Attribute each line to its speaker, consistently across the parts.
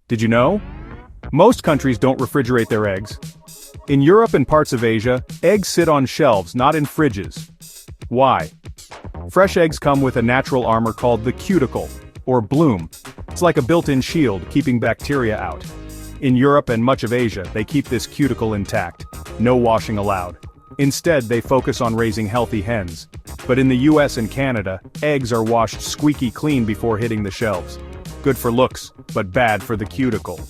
Speaker 1: Did you know? Most countries don't refrigerate their eggs. In Europe and parts of Asia, eggs sit on shelves, not in fridges. Why? Fresh eggs come with a natural armor called the cuticle, or bloom. It's like a built-in shield, keeping bacteria out. In Europe and much of Asia, they keep this cuticle intact. No washing allowed. Instead, they focus on raising healthy hens. But in the US and Canada, eggs are washed squeaky clean before hitting the shelves. Good for looks, but bad for the cuticle.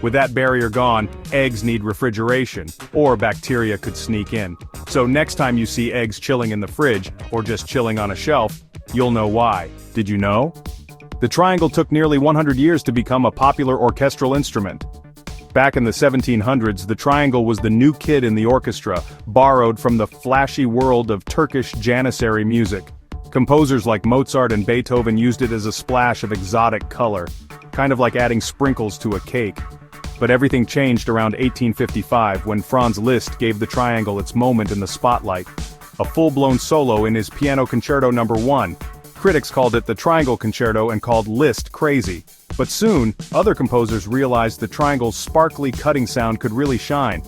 Speaker 1: With that barrier gone, eggs need refrigeration, or bacteria could sneak in. So next time you see eggs chilling in the fridge, or just chilling on a shelf, you'll know why. Did you know? The triangle took nearly 100 years to become a popular orchestral instrument. Back in the 1700s, the triangle was the new kid in the orchestra, borrowed from the flashy world of Turkish Janissary music. Composers like Mozart and Beethoven used it as a splash of exotic color, kind of like adding sprinkles to a cake. But everything changed around 1855 when Franz Liszt gave the triangle its moment in the spotlight. A full-blown solo in his Piano Concerto No. 1. Critics called it the Triangle Concerto and called Liszt crazy. But soon, other composers realized the triangle's sparkly cutting sound could really shine.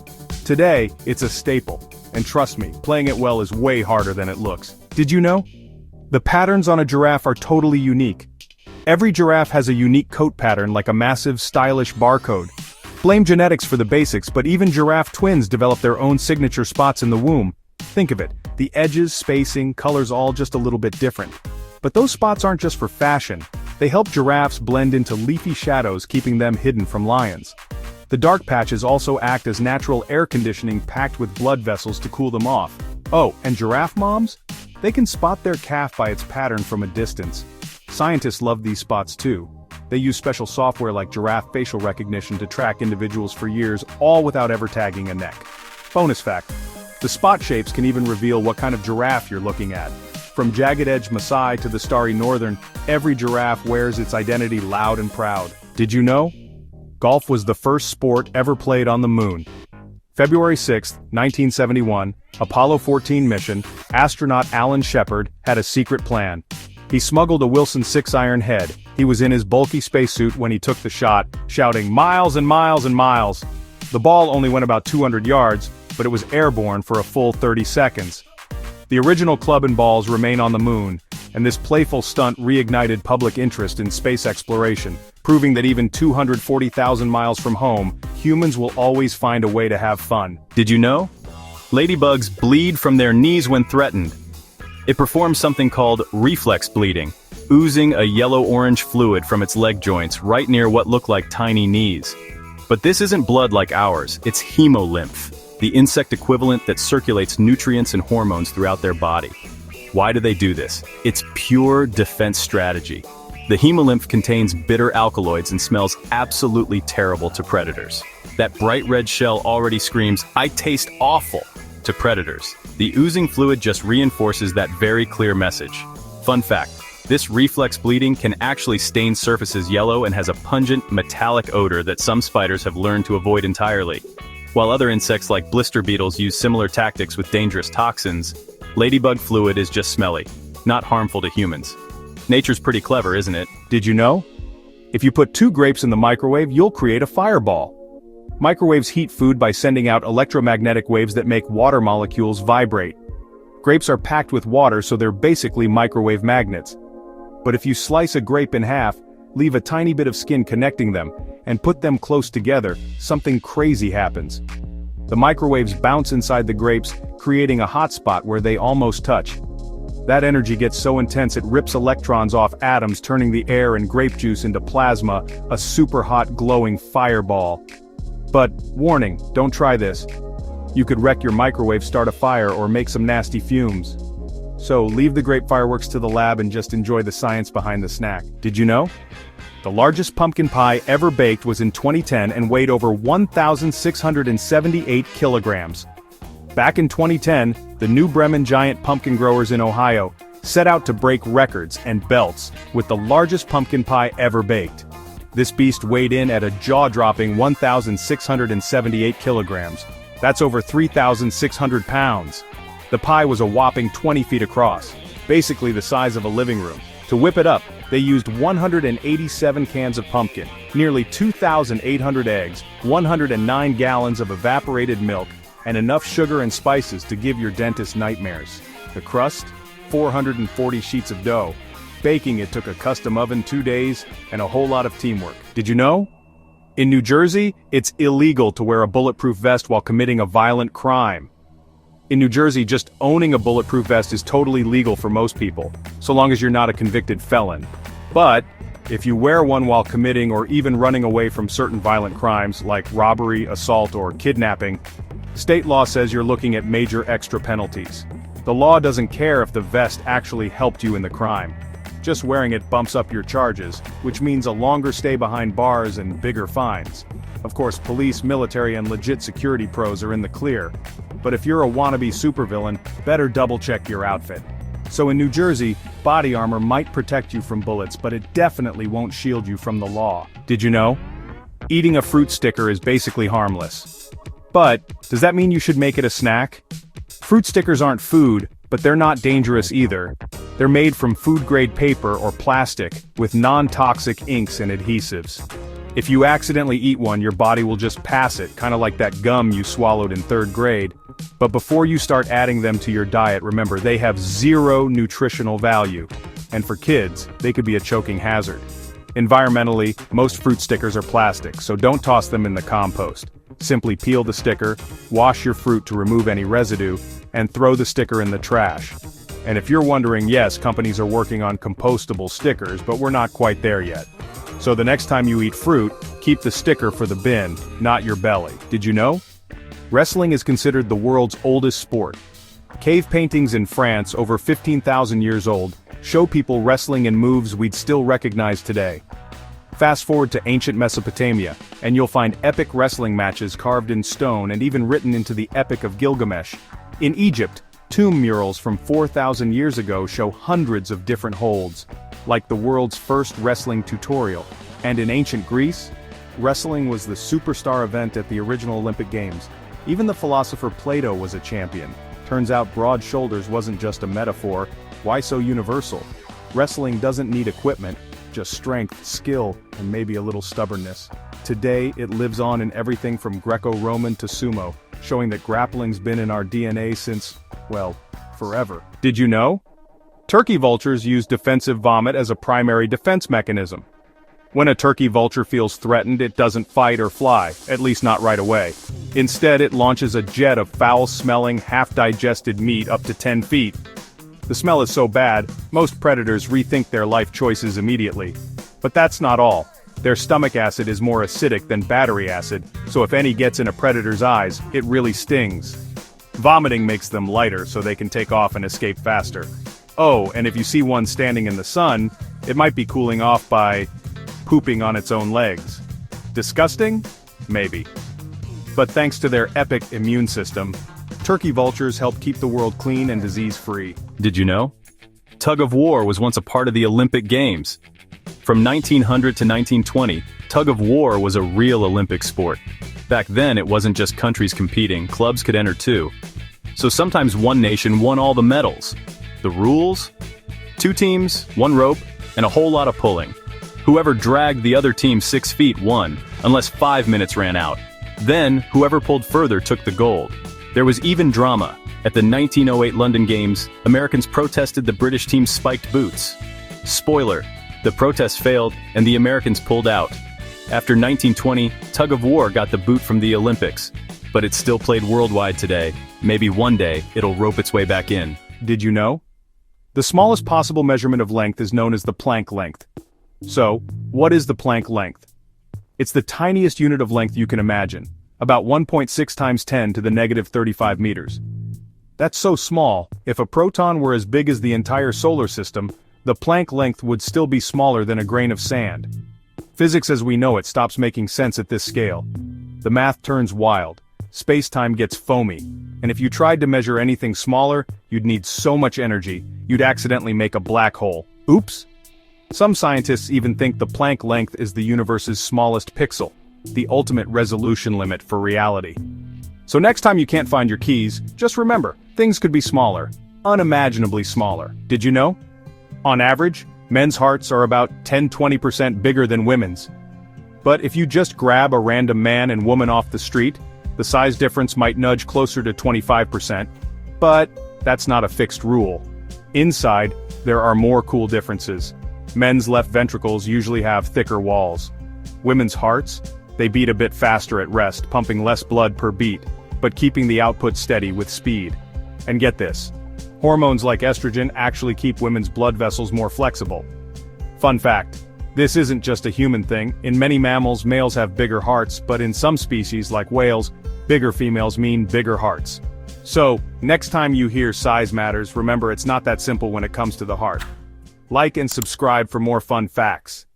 Speaker 1: Today, it's a staple. And trust me, playing it well is way harder than it looks. Did you know? The patterns on a giraffe are totally unique. Every giraffe has a unique coat pattern like a massive, stylish barcode. Blame genetics for the basics, but even giraffe twins develop their own signature spots in the womb. Think of it, the edges, spacing, colors all just a little bit different. But those spots aren't just for fashion. They help giraffes blend into leafy shadows, keeping them hidden from lions. The dark patches also act as natural air conditioning packed with blood vessels to cool them off. Oh, and giraffe moms? They can spot their calf by its pattern from a distance. Scientists love these spots too. They use special software like giraffe facial recognition to track individuals for years, all without ever tagging a neck. Bonus fact: the spot shapes can even reveal what kind of giraffe you're looking at. From jagged-edged Maasai to the starry northern, every giraffe wears its identity loud and proud. Did you know? Golf was the first sport ever played on the moon. February 6, 1971, Apollo 14 mission, astronaut Alan Shepard had a secret plan. He smuggled a Wilson 6-iron head. He was in his bulky spacesuit when he took the shot, shouting miles and miles and miles. The ball only went about 200 yards, but it was airborne for a full 30 seconds. The original club and balls remain on the moon, and this playful stunt reignited public interest in space exploration, proving that even 240,000 miles from home, humans will always find a way to have fun. Did you know? Ladybugs bleed from their knees when threatened. It performs something called reflex bleeding, oozing a yellow-orange fluid from its leg joints right near what look like tiny knees. But this isn't blood like ours, it's hemolymph, the insect equivalent that circulates nutrients and hormones throughout their body. Why do they do this? It's pure defense strategy. The hemolymph contains bitter alkaloids and smells absolutely terrible to predators. That bright red shell already screams, "I taste awful," to predators. The oozing fluid just reinforces that very clear message. Fun fact, this reflex bleeding can actually stain surfaces yellow and has a pungent, metallic odor that some spiders have learned to avoid entirely. While other insects like blister beetles use similar tactics with dangerous toxins, ladybug fluid is just smelly, not harmful to humans. Nature's pretty clever, isn't it? Did you know? If you put 2 grapes in the microwave, you'll create a fireball. Microwaves heat food by sending out electromagnetic waves that make water molecules vibrate. Grapes are packed with water, so they're basically microwave magnets. But if you slice a grape in half, leave a tiny bit of skin connecting them, and put them close together, something crazy happens. The microwaves bounce inside the grapes, creating a hot spot where they almost touch. That energy gets so intense it rips electrons off atoms, turning the air and grape juice into plasma, a super hot glowing fireball. But, warning, don't try this. You could wreck your microwave, start a fire, or make some nasty fumes. So leave the grape fireworks to the lab and just enjoy the science behind the snack. Did you know? The largest pumpkin pie ever baked was in 2010 and weighed over 1,678 kilograms. Back in 2010, the New Bremen giant pumpkin growers in Ohio set out to break records and belts with the largest pumpkin pie ever baked. This beast weighed in at a jaw-dropping 1,678 kilograms. That's over 3,600 pounds. The pie was a whopping 20 feet across, basically the size of a living room. To whip it up, They used 187 cans of pumpkin, nearly 2,800 eggs, 109 gallons of evaporated milk, and enough sugar and spices to give your dentist nightmares. The crust? 440 sheets of dough. Baking it took a custom oven 2 days, and a whole lot of teamwork. Did you know? In New Jersey, it's illegal to wear a bulletproof vest while committing a violent crime. In New Jersey, just owning a bulletproof vest is totally legal for most people, so long as you're not a convicted felon. But, if you wear one while committing or even running away from certain violent crimes like robbery, assault, or kidnapping, state law says you're looking at major extra penalties. The law doesn't care if the vest actually helped you in the crime. Just wearing it bumps up your charges, which means a longer stay behind bars and bigger fines. Of course, police, military, and legit security pros are in the clear. But if you're a wannabe supervillain, better double-check your outfit. So in New Jersey, body armor might protect you from bullets, but it definitely won't shield you from the law. Did you know? Eating a fruit sticker is basically harmless. But, does that mean you should make it a snack? Fruit stickers aren't food, but they're not dangerous either. They're made from food-grade paper or plastic, with non-toxic inks and adhesives. If you accidentally eat one, your body will just pass it, kinda like that gum you swallowed in 3rd grade. But before you start adding them to your diet, remember, they have zero nutritional value. And for kids, they could be a choking hazard. Environmentally, most fruit stickers are plastic, so don't toss them in the compost. Simply peel the sticker, wash your fruit to remove any residue, and throw the sticker in the trash. And if you're wondering, yes, companies are working on compostable stickers, but we're not quite there yet. So the next time you eat fruit, keep the sticker for the bin, not your belly. Did you know? Wrestling is considered the world's oldest sport. Cave paintings in France, over 15,000 years old, show people wrestling in moves we'd still recognize today. Fast forward to ancient Mesopotamia, and you'll find epic wrestling matches carved in stone and even written into the Epic of Gilgamesh. In Egypt, tomb murals from 4,000 years ago show hundreds of different holds, like the world's first wrestling tutorial. And in ancient Greece, wrestling was the superstar event at the original Olympic Games. Even the philosopher Plato was a champion. Turns out broad shoulders wasn't just a metaphor. Why so universal? Wrestling doesn't need equipment, just strength, skill, and maybe a little stubbornness. Today, it lives on in everything from Greco-Roman to sumo, showing that grappling's been in our DNA since, well, forever. Did you know? Turkey vultures use defensive vomit as a primary defense mechanism. When a turkey vulture feels threatened, it doesn't fight or fly, at least not right away. Instead, it launches a jet of foul-smelling, half-digested meat up to 10 feet. The smell is so bad, most predators rethink their life choices immediately. But that's not all. Their stomach acid is more acidic than battery acid, so if any gets in a predator's eyes, it really stings. Vomiting makes them lighter so they can take off and escape faster. Oh, and if you see one standing in the sun, it might be cooling off by pooping on its own legs. Disgusting? Maybe. But thanks to their epic immune system, turkey vultures help keep the world clean and disease-free. Did you know? Tug of war was once a part of the Olympic Games. From 1900 to 1920, tug of war was a real Olympic sport. Back then, it wasn't just countries competing, clubs could enter too. So sometimes one nation won all the medals. The rules? 2 teams, 1 rope, and a whole lot of pulling. Whoever dragged the other team 6 feet won, unless 5 minutes ran out. Then, whoever pulled further took the gold. There was even drama. At the 1908 London Games, Americans protested the British team's spiked boots. Spoiler, the protest failed, and the Americans pulled out. After 1920, tug of war got the boot from the Olympics. But it's still played worldwide today. Maybe one day, it'll rope its way back in. Did you know? The smallest possible measurement of length is known as the Planck length. So, what is the Planck length? It's the tiniest unit of length you can imagine, about 1.6 times 10 to the negative 35 meters. That's so small, if a proton were as big as the entire solar system, the Planck length would still be smaller than a grain of sand. Physics as we know it stops making sense at this scale. The math turns wild. Space-time gets foamy. And if you tried to measure anything smaller, you'd need so much energy, you'd accidentally make a black hole. Oops! Some scientists even think the Planck length is the universe's smallest pixel, the ultimate resolution limit for reality. So next time you can't find your keys, just remember, things could be smaller, unimaginably smaller. Did you know? On average, Men's hearts are about 10–20% bigger than women's. But if you just grab a random man and woman off the street, the size difference might nudge closer to 25%. But that's not a fixed rule. Inside, there are more cool differences. Men's left ventricles usually have thicker walls. Women's hearts? They beat a bit faster at rest, pumping less blood per beat, but keeping the output steady with speed. And get this. Hormones like estrogen actually keep women's blood vessels more flexible. Fun fact. This isn't just a human thing. In many mammals, males have bigger hearts, but in some species, like whales, bigger females mean bigger hearts. So, next time you hear size matters, remember it's not that simple when it comes to the heart. Like and subscribe for more fun facts.